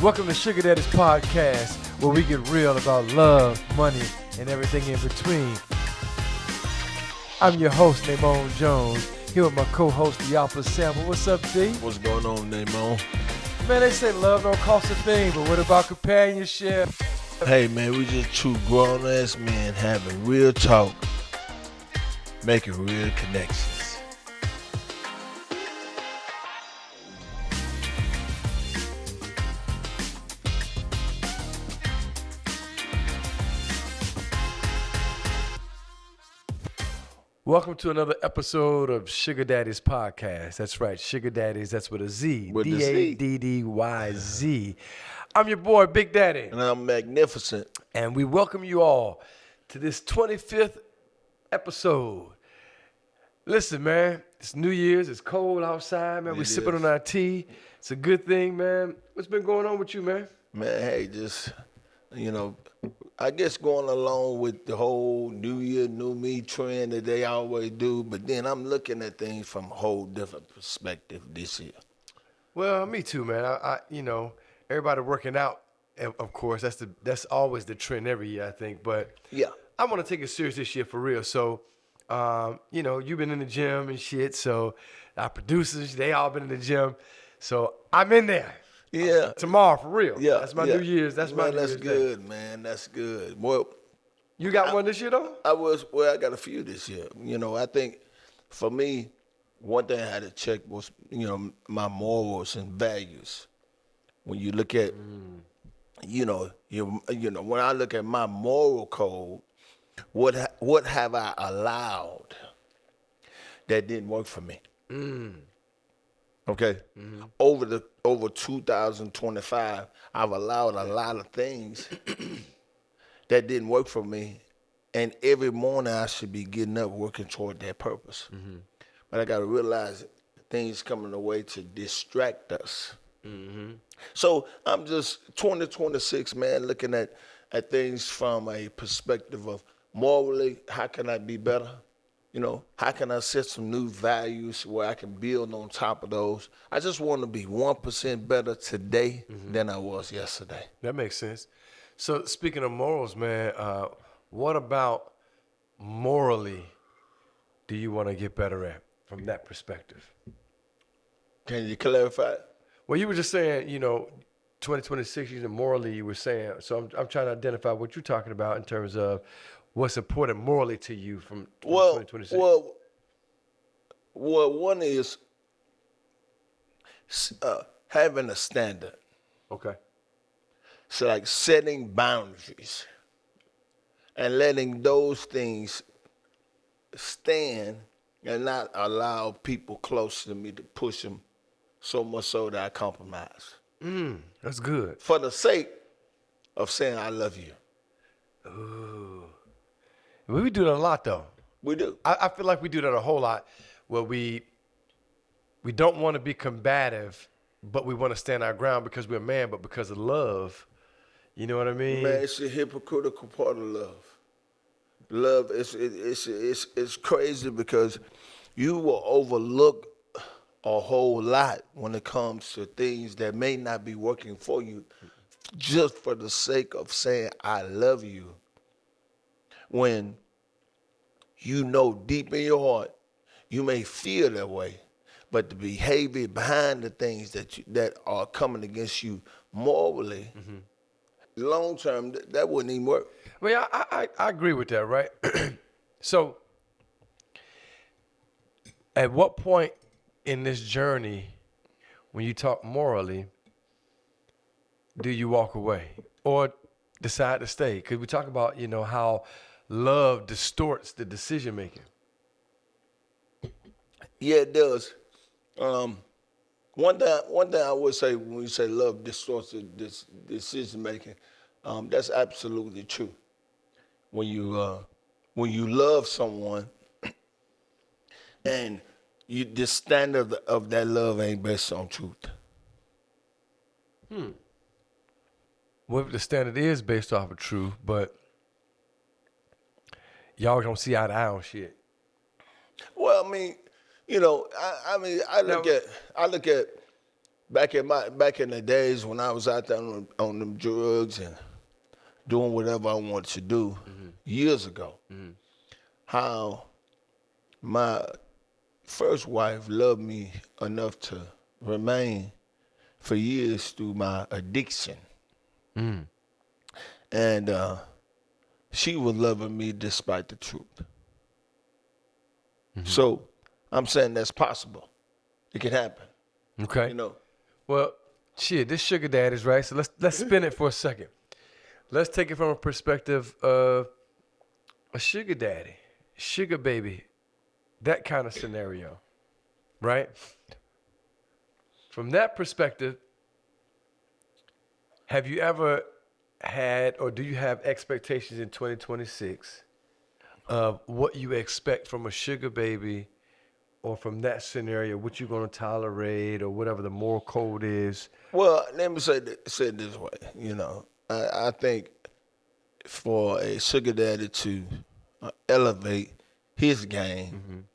Welcome to Sugar Daddy's podcast, where we get real about love, money, and everything in between. I'm your host, Namon Jones, here with my co-host, Diapa Sample. What's up, D? What's going on, Namon? Man, they say love don't cost a thing, but what about companionship? Hey, man, we just two grown-ass men having real talk, making real connections. Welcome to another episode of Sugar Daddy's podcast. That's right, Sugar Daddy's, that's with a Z. With the Z. D-A-D-D-Y-Z. I'm your boy, Big Daddy. And I'm magnificent. And we welcome you all to this 25th episode. Listen, man, it's New Year's. It's cold outside, man. We're sipping on our tea. It's a good thing, man. What's been going on with you, man? Man, hey, just, I guess going along with the whole New Year, New Me trend that they always do, but then I'm looking at things from a whole different perspective this year. Well, me too, man. I everybody working out, of course. That's always the trend every year, I think. But Yeah. I want to take it serious this year for real. So, you've been in the gym and shit. So our producers, they all been in the gym. So I'm in there. Yeah. Tomorrow, for real. Yeah. That's my New Year's. That's my New Year's That's good, day. man. That's good. Well, You got one this year, though? I got a few this year. I think for me, one thing I had to check was, my morals and values. When you look at, when I look at my moral code, what have I allowed that didn't work for me? Okay, over 2025, I've allowed a lot of things that didn't work for me, and every morning I should be getting up working toward that purpose. But I got to realize things coming away to distract us. So I'm just 2026, man, looking at things from a perspective of morally, how can I be better? How can I set some new values where I can build on top of those? I just want to be 1% better today than I was yesterday. That makes sense. So speaking of morals, man, what about morally do you want to get better at from that perspective? Can you clarify? Well, you were just saying, 2026, morally you were saying. So I'm trying to identify what you're talking about in terms of what's important morally to you from 2026. Well, one is having a standard. Okay. So like setting boundaries and letting those things stand and not allow people close to me to push them so much so that I compromise. That's good. For the sake of saying I love you. Ooh. We do that a lot, though. We do. I feel like we do that a whole lot where we don't want to be combative, but we want to stand our ground because we're a man, but because of love. You know what I mean? Man, it's a hypocritical part of love. Love it's crazy because you will overlook a whole lot when it comes to things that may not be working for you just for the sake of saying I love you. When deep in your heart, you may feel that way, but the behavior behind the things that are coming against you morally, long term, that wouldn't even work. Well, yeah, I agree with that, right? So, at what point in this journey, when you talk morally, do you walk away or decide to stay? Because we talk about, how love distorts the decision making. Yeah, it does. One thing I would say when you say love distorts the decision making, that's absolutely true. When you love someone, and the standard of that love ain't based on truth. Well, the standard is based off of truth, but y'all don't see eye to eye on shit. Well, I mean, I look at back in the days when I was out there on them drugs and doing whatever I wanted to do years ago, how my first wife loved me enough to remain for years through my addiction. And she was loving me despite the truth. So I'm saying that's possible. It can happen. Okay. You know. Well, shit, this sugar daddy's right. So let's spin it for a second. Let's take it from a perspective of a sugar daddy, sugar baby, that kind of scenario, right? From that perspective, have you ever had or do you have expectations in 2026 of what you expect from a sugar baby or from that scenario, what you're going to tolerate or whatever the moral code is? Well, let me say it this way. You know, I think for a sugar daddy to elevate his game,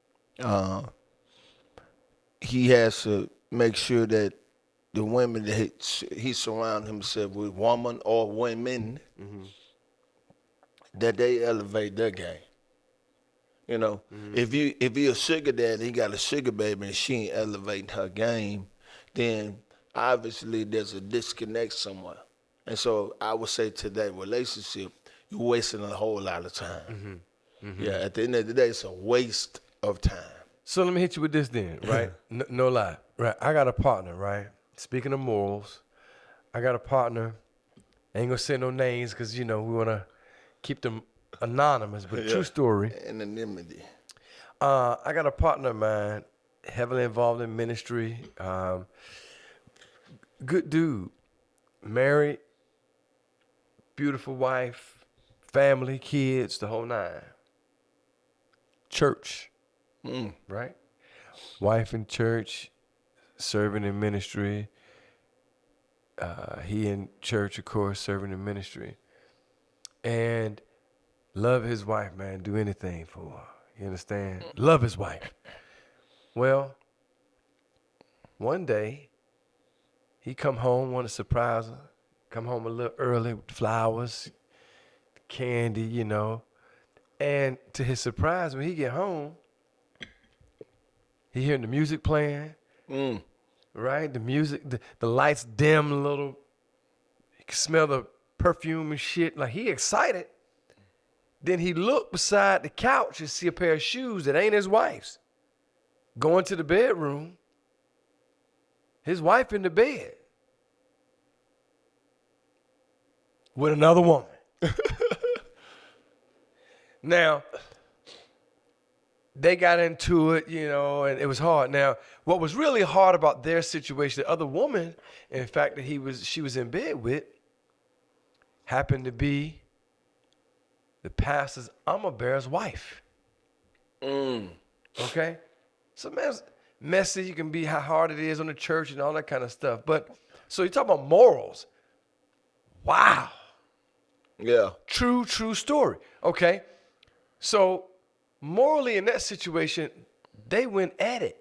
he has to make sure that the women that he surround himself with, woman or women, that they elevate their game. You know, if you're a sugar daddy, he got a sugar baby, and she ain't elevating her game, then obviously there's a disconnect somewhere. And so I would say to that relationship, you're wasting a whole lot of time. Yeah, at the end of the day, it's a waste of time. So let me hit you with this then, right? No lie. Right. I got a partner, right? Speaking of morals, I got a partner. I ain't gonna say no names because, you know, we want to keep them anonymous, but true story. Anonymity. I got a partner of mine, heavily involved in ministry. Good dude. Married, beautiful wife, family, kids, the whole nine. Church. Right? Wife in church, serving in ministry. He in church, of course, serving in ministry. And love his wife, man. Do anything for her. You understand? Love his wife. Well, one day, he come home, want to surprise her. Come home a little early with flowers, candy, you know. And to his surprise, when he get home, he hearing the music playing, right? The music, the lights dim a little. You can smell the perfume and shit. Like, he excited. Then he looked beside the couch and see a pair of shoes that ain't his wife's. Going to the bedroom, his wife in the bed with another woman. Now, they got into it, you know, and it was hard. Now, what was really hard about their situation, the other woman, in fact, that she was in bed with, happened to be the pastor's armor bearer's wife. Okay? So, man, messy you can be, how hard it is on the church and all that kind of stuff. But, so you talk about morals. Wow. Yeah. True story. Okay? So, morally in that situation, they went at it.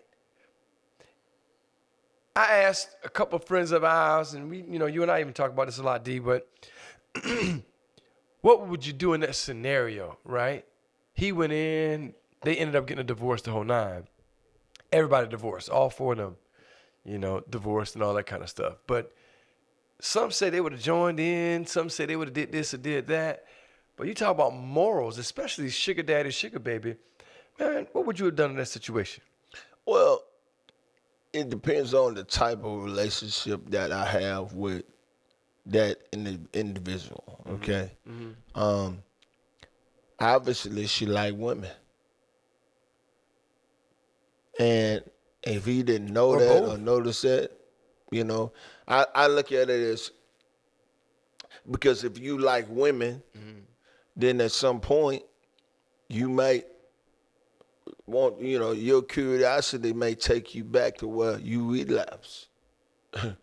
I asked a couple of friends of ours, and we, you know, you and I even talk about this a lot, D, but what would you do in that scenario, right? He went in, they ended up getting a divorce, the whole nine. Everybody divorced, all four of them, you know, divorced and all that kind of stuff. But some say they would have joined in, some say they would have did this or did that. But you talk about morals, especially sugar daddy, sugar baby, man, what would you have done in that situation? Well, it depends on the type of relationship that I have with that individual. Okay. Obviously, she like women, and if he didn't know Or that both. or notice that, you know, I look at it as, because if you like women, then at some point you might want, you know, your curiosity may take you back to where you relapse. And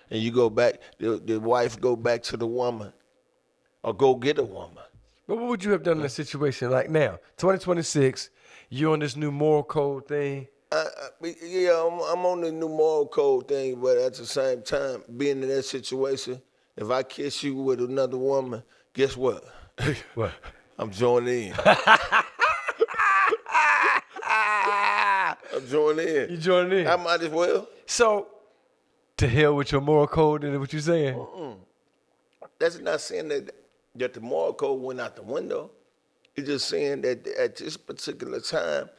you go back, the wife go back to the woman or go get a woman. But what would you have done in a situation like now, 2026, you're on this new moral code thing, I'm on the new moral code thing, but at the same time, being in that situation, if I kiss you with another woman, guess what? What? I'm joining in. I'm joining in. You joining in? I might as well. So, to hell with your moral code and what you saying? That's not saying that the moral code went out the window. It's just saying that at this particular time,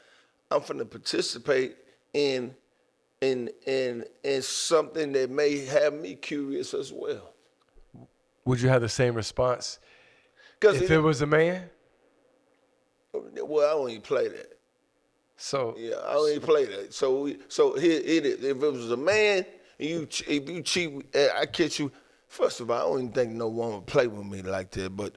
I'm finna participate in something that may have me curious as well. Would you have the same response Because if it was a man? well, I don't even play that. So Yeah, I don't even play that. So here it is. If it was a man, and if you cheat, I kiss you. First of all, I don't even think no woman would play with me like that. But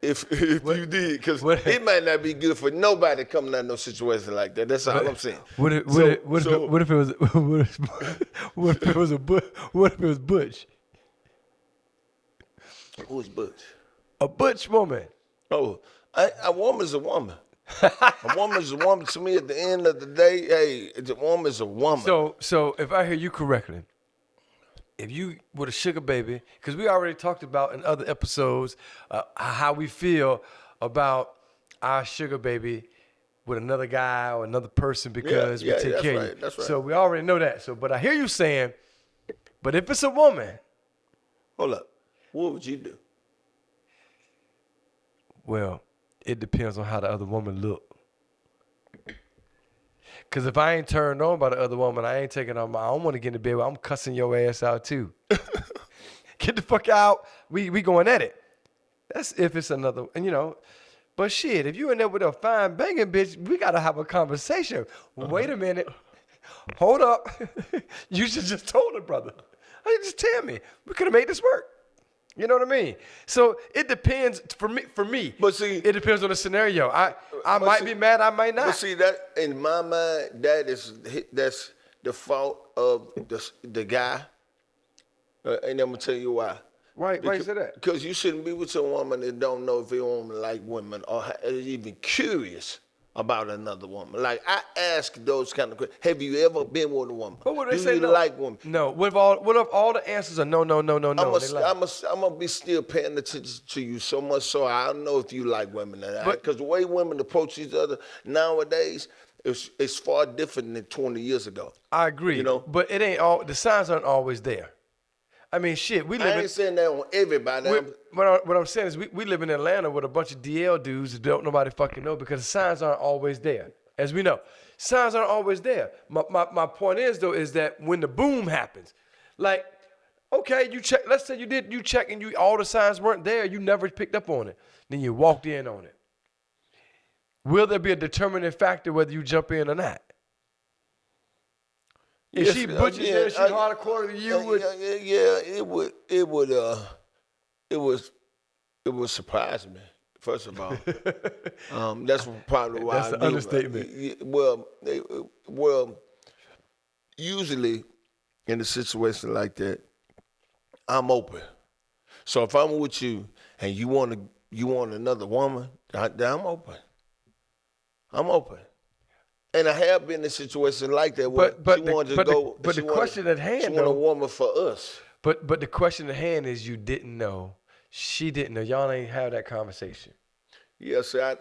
if you did, because it might not be good for nobody coming out of no situation like that. That's all I'm saying. What if it was what if it was Butch? Who's Butch? A Butch woman. Oh, a woman's a woman. A woman's a woman to me. At the end of the day, hey, a woman's a woman. So if I hear you correctly, if you were a sugar baby, because we already talked about in other episodes how we feel about our sugar baby with another guy or another person because we take care of you. That's right. So we already know that. So, but I hear you saying, but if it's a woman, Hold up, what would you do? well, it depends on how the other woman look. Because if I ain't turned on by the other woman, I ain't taking on I don't want to get in the bed with, I'm cussing your ass out too. Get the fuck out. We going at it. That's if it's another, and but shit, if you in there with a fine banging bitch, we got to have a conversation. Wait a minute. Hold up. You should just told her, brother. Hey, just tell me. We could have made this work. You know what I mean? So it depends for me. But see, it depends on the scenario. I might be mad, I might not. But see, that in my mind, that's the fault of the guy. And I'm gonna tell you why. Why you say that? Because you shouldn't be with a woman that don't know if you woman like women or is even curious about another woman. Like I ask those kind of questions. Have you ever been with a woman? But what do they Do say? you No? Like women? No. What if all the answers are no? I'm gonna be still paying attention to you so much so I don't know if you like women or not. Because the way women approach each other nowadays it's far different than 20 years ago. I agree. But it ain't all. The signs aren't always there. I mean, shit. I ain't saying that on everybody. What I'm saying is we live in Atlanta with a bunch of DL dudes that don't nobody fucking know because the signs aren't always there. As we know, signs aren't always there. My point is though is that when the boom happens, like, okay, you check. Let's say you check and all the signs weren't there. You never picked up on it. Then you walked in on it. Will there be a determining factor whether you jump in or not? If she butches her, she hardcore to you. It would surprise me. First of all, that's probably why. That's an understatement. Well, usually in a situation like that, I'm open. So if I'm with you and you want another woman, then I'm open. I'm open. And I have been in a situation like that where she wanted to go. But the question at hand, she wanted a woman for us. But the question at hand is you didn't know. She didn't know. Y'all ain't have that conversation. Yes, I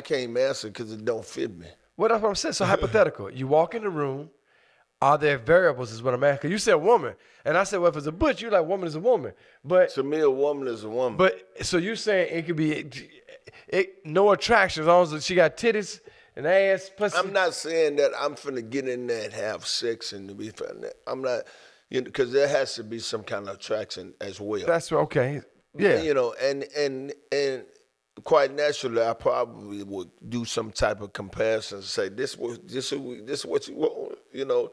can't answer because it don't fit me. Well, that's what I'm saying. So hypothetical. You walk in the room. Are there variables is what I'm asking. You said woman. And I said, well, if it's a butch, you're like woman is a woman. But to me, a woman is a woman. But so you're saying it could be no attraction as long as she got titties and ass, pussy. I'm not saying that I'm finna get in there and have sex and to be finna. I'm not, because there has to be some kind of attraction as well. That's okay. Yeah. And quite naturally, I probably would do some type of comparison, say this is what you want,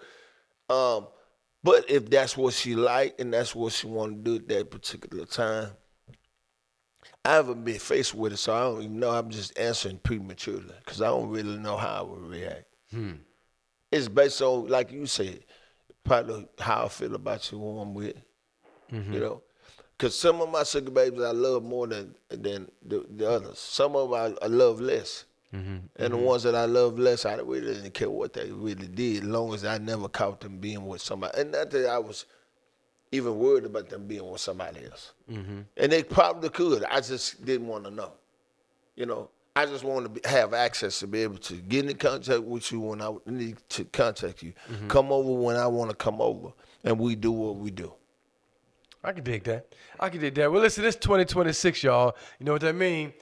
But if that's what she like and that's what she want to do at that particular time, I haven't been faced with it, so I don't even know. I'm just answering prematurely because I don't really know how I would react. It's based on, like you said, probably how I feel about you, who I'm with, Because some of my sugar babies I love more than the others. Some of them I love less. And the ones that I love less, I really didn't care what they really did, as long as I never caught them being with somebody. And not that I was even worried about them being with somebody else. And they probably could. I just didn't want to know. You know, I just want to have access to be able to get in contact with you when I need to contact you. Come over when I want to come over, and we do what we do. I can dig that. I can dig that. Well, listen, it's 2026, y'all. You know what that means?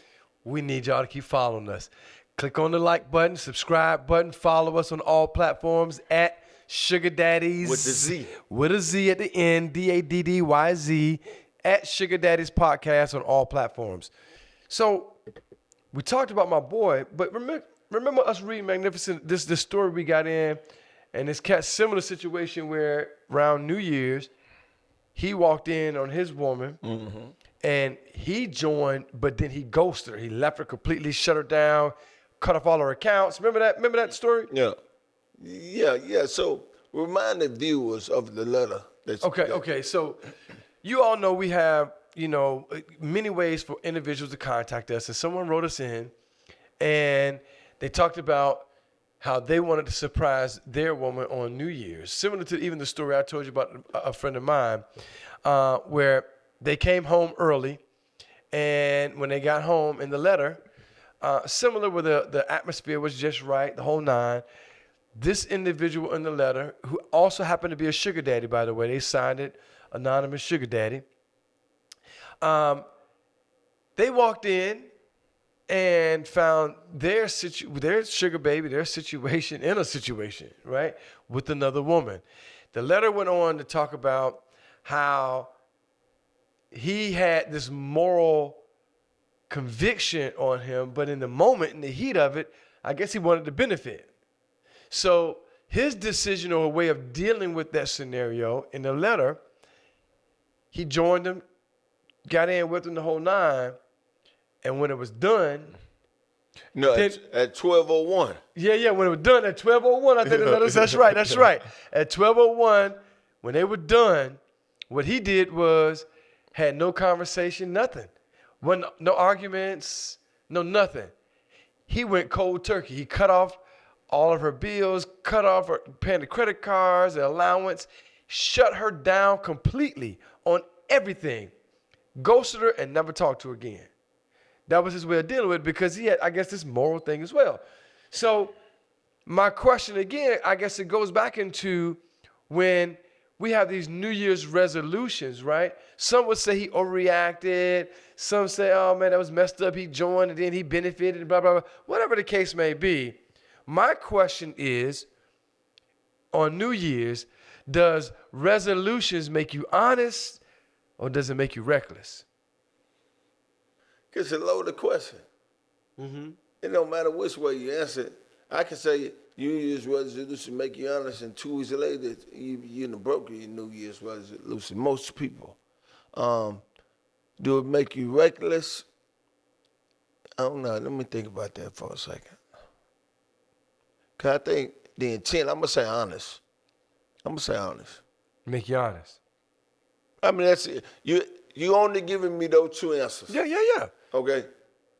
We need y'all to keep following us. Click on the like button, subscribe button, follow us on all platforms at Sugar Daddies. With the Z. With a Z at the end, DADDYZ, at Sugar Daddies Podcast on all platforms. So, we talked about my boy, but remember us reading Magnificent, this story we got in, and this cat similar situation where around New Year's, he walked in on his woman, and he joined, but then he ghosted her. He left her completely, shut her down, cut off all her accounts. Remember that story? Yeah. So remind the viewers of the letter. Okay. So you all know we have, many ways for individuals to contact us. And someone wrote us in, and they talked about how they wanted to surprise their woman on New Year's, similar to even the story I told you about a friend of mine, where they came home early, and when they got home in the letter, similar where the atmosphere was just right, the whole nine, this individual in the letter, who also happened to be a sugar daddy, by the way, they signed it, anonymous sugar daddy, they walked in and found their sugar baby, their situation in a situation, right, with another woman. The letter went on to talk about how he had this moral conviction on him, but in the moment, in the heat of it, I guess he wanted to benefit. So his decision or way of dealing with that scenario in the letter, he joined him, got in with him the whole nine, and when it was done... No, at 12:01. Yeah, when it was done at 12:01, I think the letter, that's right. At 12:01, when they were done, what he did was had no conversation, nothing. No arguments, no nothing. He went cold turkey. He cut off all of her bills, cut off her paying the credit cards, the allowance, shut her down completely on everything, ghosted her, and never talked to her again. That was his way of dealing with it because he had, I guess, this moral thing as well. So my question again, I guess it goes back into when we have these New Year's resolutions, right? Some would say he overreacted. Some say, oh, man, that was messed up. He joined and then he benefited, blah, blah, blah. Whatever the case may be, my question is, on New Year's, does resolutions make you honest or does it make you reckless? It's a loaded question. It don't matter which way you answer it. I can say New Year's resolution make you honest, and 2 weeks later, you broke your New Year's resolution. Most people. Do it make you reckless? I don't know. Let me think about that for a second. Because I think the intent, I'm going to say honest. Make you honest. I mean, that's it. You only giving me those two answers. Yeah. Okay?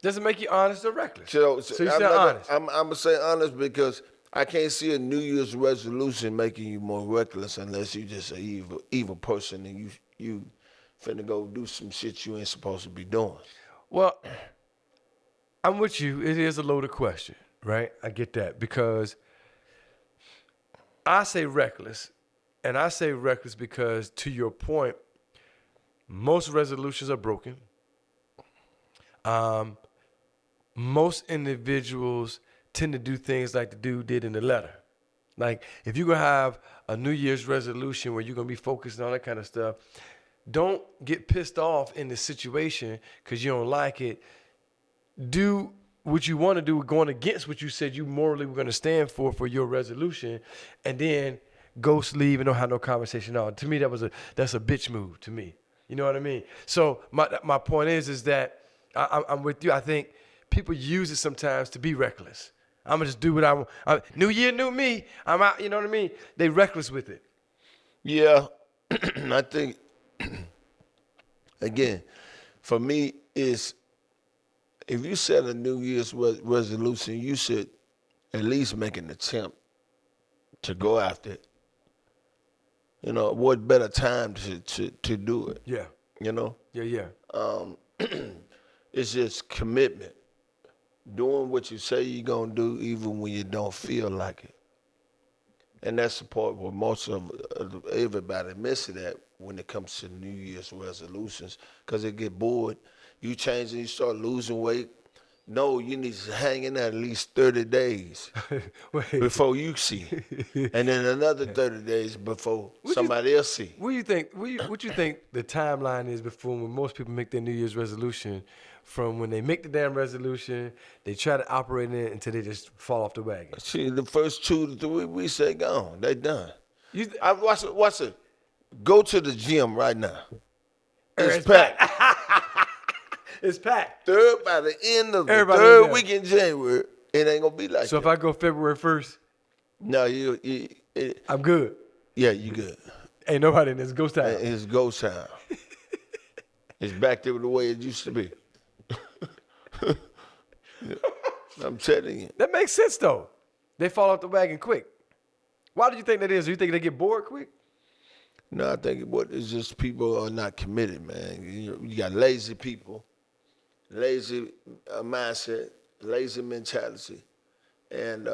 Does it make you honest or reckless? So you said honest. I'm going to say honest because I can't see a New Year's resolution making you more reckless unless you just an evil person and you finna go do some shit you ain't supposed to be doing. Well, I'm with you. It is a loaded question, right? I get that because I say reckless, and I say reckless because, to your point, most resolutions are broken. Most individuals tend to do things like the dude did in the letter. Like, if you're going to have a New Year's resolution where you're going to be focused on all that kind of stuff, don't get pissed off in the situation because you don't like it. Do what you want to do going against what you said you morally were going to stand for your resolution, and then ghost leave and don't have no conversation at all. To me, that's a bitch move to me. You know what I mean? So my point is that I'm with you. I think people use it sometimes to be reckless. I'm going to just do what I want. New year, new me. I'm out. You know what I mean? They reckless with it. Yeah. I think, again, for me, it's if you set a New Year's resolution, you should at least make an attempt to go after it. You know, what better time to do it? Yeah. You know, Yeah. it's just commitment, doing what you say you're gonna do, even when you don't feel like it. And that's the part where most of everybody misses that when it comes to New Year's resolutions, because they get bored. You change and you start losing weight. No, you need to hang in there at least 30 days Wait. before you see, and then another 30 days before somebody else see. What do you think? What you think the timeline is before when most people make their New Year's resolution, from when they make the damn resolution, they try to operate in it until they just fall off the wagon? See, the first 2 to 3 weeks they gone, they done. You I watch it. Go to the gym right now. It's It's packed. It's packed. By the end of the Everybody third there. week in January, it ain't gonna be like So that. if I go February 1st, No, I'm good. yeah, you good. Ain't nobody in this ghost town. It's ghost time. It's back to the way it used to be. I'm telling you. That makes sense though. They fall off the wagon quick. Why do you think that is? Do you think they get bored quick? No, I think what is just people are not committed, man. You got lazy people, lazy mindset, lazy mentality, and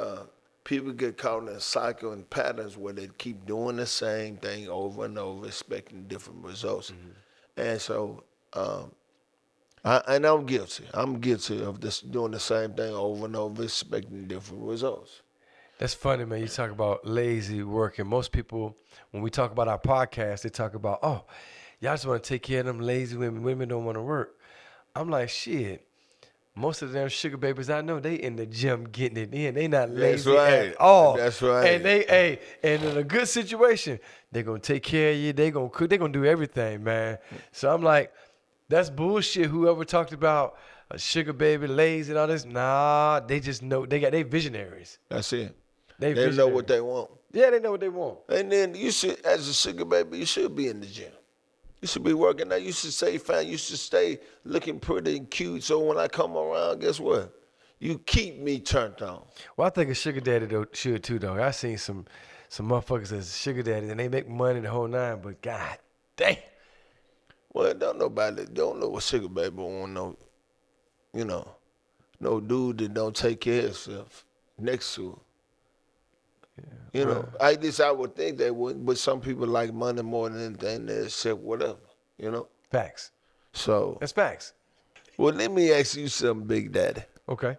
people get caught in a cycle and patterns where they keep doing the same thing over and over, expecting different results. And so, I'm guilty. I'm guilty of this doing the same thing over and over, expecting different results. That's funny, man. You talk about lazy working. Most people, when we talk about our podcast, they talk about, oh, y'all just want to take care of them lazy women. Women don't want to work. I'm like, shit. Most of them sugar babies I know, they in the gym getting it in. They not lazy right. at all. That's right. And and in a good situation, they gonna take care of you. They gonna cook. They gonna do everything, man. So I'm like, that's bullshit. Whoever talked about a sugar baby, lazy and all this, nah, they just know they visionaries. That's it. They They know visionaries. what they want. Yeah, they know what they want. And then you should, as a sugar baby, you should be in the gym. You should be working out. You should stay fine. You should stay looking pretty and cute. So when I come around, guess what? You keep me turned on. Well, I think a sugar daddy though should too though. I seen some motherfuckers as sugar daddy and they make money the whole nine, but god damn. Well, don't know what sugar baby want no, no dude that don't take care of himself next to her. You know, at least I would think they would, but some people like money more than anything. They accept whatever, you know. Facts. So, That's facts. well, let me ask you something, Big Daddy. Okay.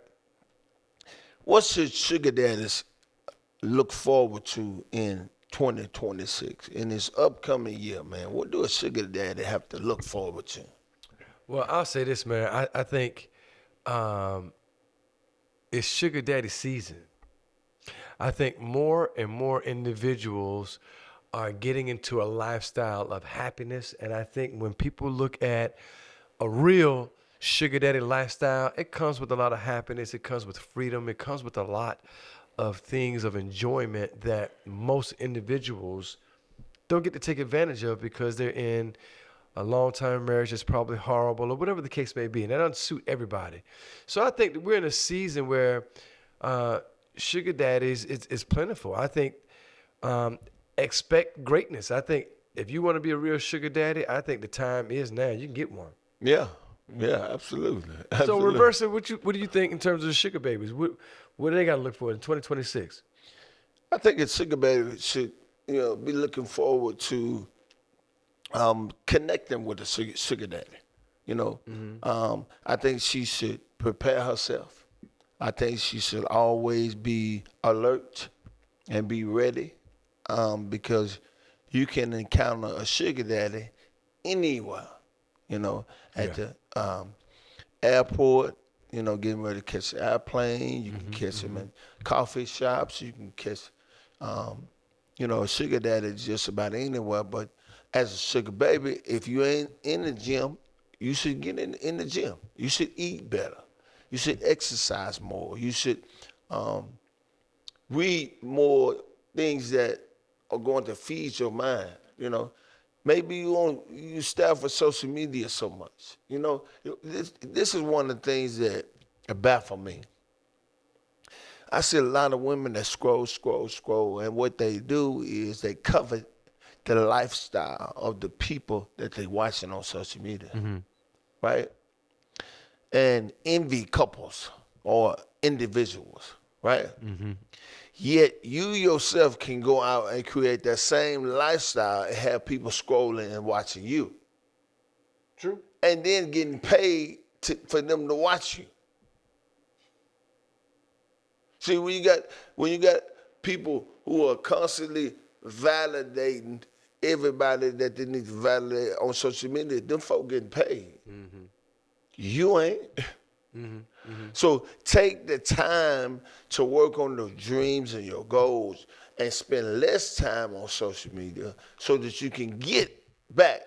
What should sugar daddies look forward to in 2026, in this upcoming year, man? What do a sugar daddy have to look forward to? Well, I'll say this, man. I think it's sugar daddy season. I think more and more individuals are getting into a lifestyle of happiness. And I think when people look at a real sugar daddy lifestyle, it comes with a lot of happiness. It comes with freedom. It comes with a lot of things of enjoyment that most individuals don't get to take advantage of because they're in a long-term marriage that's probably horrible or whatever the case may be. And that doesn't suit everybody. So I think that we're in a season where sugar daddies is plentiful. I think expect greatness. I think if you want to be a real sugar daddy, I think the time is now. You can get one. Yeah, absolutely. So Absolutely. reverse it. What do you think in terms of sugar babies? What do they got to look for in 2026? I think a sugar baby should, be looking forward to connecting with a sugar daddy. I think she should prepare herself. I think she should always be alert and be ready, because you can encounter a sugar daddy anywhere. At the airport, getting ready to catch the airplane. You can catch him in coffee shops. You can catch, a sugar daddy just about anywhere. But as a sugar baby, if you ain't in the gym, you should get in the gym. You should eat better. You should exercise more. You should read more things that are going to feed your mind. Maybe you style for social media so much. You know, this is one of the things that baffle me. I see a lot of women that scroll, and what they do is they cover the lifestyle of the people that they watching on social media, right? And envy couples or individuals, right? Yet you yourself can go out and create that same lifestyle and have people scrolling and watching you. True. And then getting paid for them to watch you. See, when you got people who are constantly validating everybody that they need to validate on social media, them folk getting paid. You ain't. So take the time to work on your dreams and your goals and spend less time on social media so that you can get back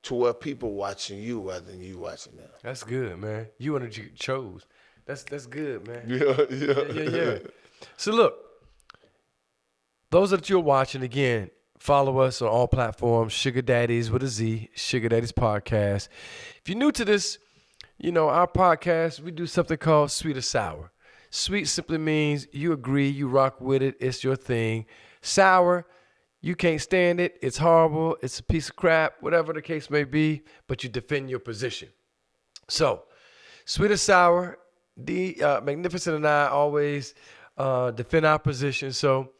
to where people watching you rather than you watching them. That's good, man. You and you chose. That's good, man. Yeah. So look, those that you're watching, again, follow us on all platforms, Sugar Daddies with a Z, Sugar Daddies Podcast. If you're new to this, you know, our podcast, we do something called Sweet or Sour. Sweet simply means you agree, you rock with it, it's your thing. Sour, you can't stand it, it's horrible, it's a piece of crap, whatever the case may be, but you defend your position. So, Sweet or Sour, Magnificent and I always defend our position. So,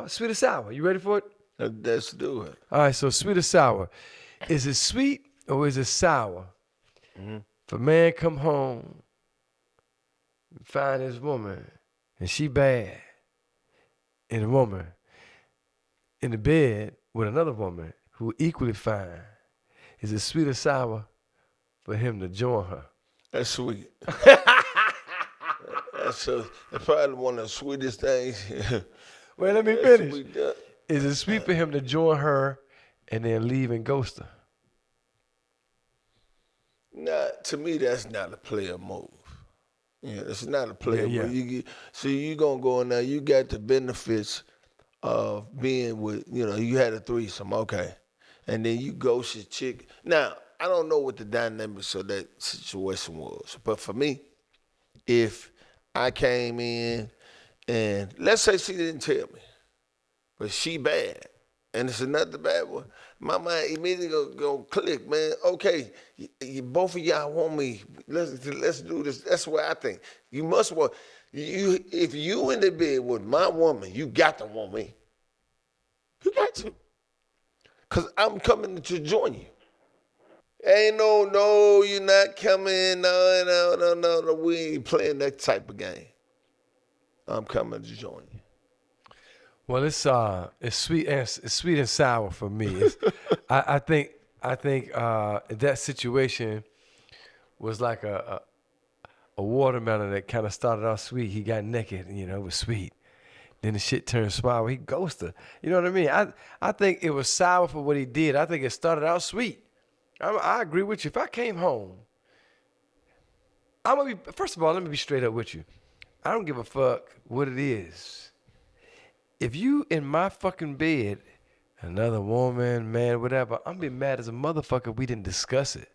Sweet or Sour, you ready for it? Let's do it. All right, so Sweet or Sour. Is it sweet or is it sour? If a man come home and find his woman and she bad, and a woman in the bed with another woman who equally fine, is it sweet or sour for him to join her? That's sweet. That's probably one of the sweetest things. Well, let me finish. Is it sweet for him to join her and then leave and ghost her? Nah, to me, that's not a player move. Yeah, it's not a player move. You gonna go in there, you got the benefits of being with, you had a threesome, okay. And then you ghost your chick. Now, I don't know what the dynamics of that situation was, but for me, if I came in and let's say she didn't tell me, but she bad, and it's another bad one, my mind immediately gonna click, man. Okay, both of y'all want me. Let's do this. That's what I think. You must want you. If you in the bed with my woman, you got to want me. You got to, cause I'm coming to join you. Ain't no, you're not coming. No. We ain't playing that type of game. I'm coming to join you. Well, it's sweet and sour for me. I think that situation was like a watermelon that kind of started out sweet. He got naked, it was sweet. Then the shit turned sour. He ghosted. You know what I mean? I think it was sour for what he did. I think it started out sweet. I agree with you. If I came home, first of all, let me be straight up with you. I don't give a fuck what it is. If you in my fucking bed, another woman, man, whatever, I'm be mad as a motherfucker we didn't discuss it.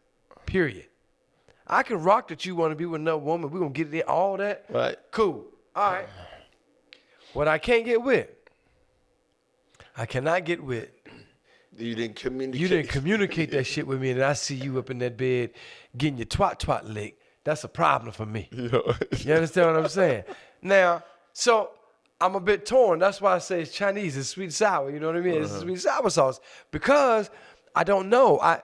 Period. I can rock that you want to be with another woman. We're going to get it in, all that. Right. Cool. All right. What I can't get with, I cannot get with. You didn't communicate. You didn't communicate that shit with me, and I see you up in that bed getting your twat licked. That's a problem for me. You understand what I'm saying? Now, so I'm a bit torn. That's why I say it's Chinese. It's sweet and sour. You know what I mean? It's sweet and sour sauce. Because I don't know. I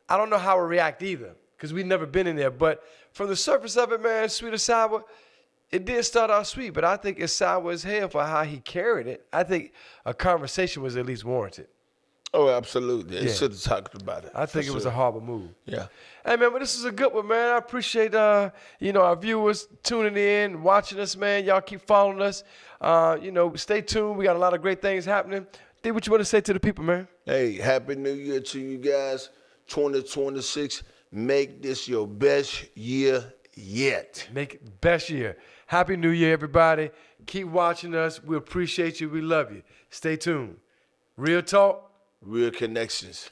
don't know how I react either. Because we've never been in there. But from the surface of it, man, sweet or sour, it did start out sweet. But I think it's sour as hell for how he carried it. I think a conversation was at least warranted. Oh, absolutely. They should have talked about it. I think it was a horrible move. Yeah. Hey, man, but this is a good one, man. I appreciate, our viewers tuning in, watching us, man. Y'all keep following us. Stay tuned. We got a lot of great things happening. D, what you want to say to the people, man? Hey, Happy New Year to you guys. 2026. Make this your best year yet. Make it best year. Happy New Year, everybody. Keep watching us. We appreciate you. We love you. Stay tuned. Real talk. Real connections.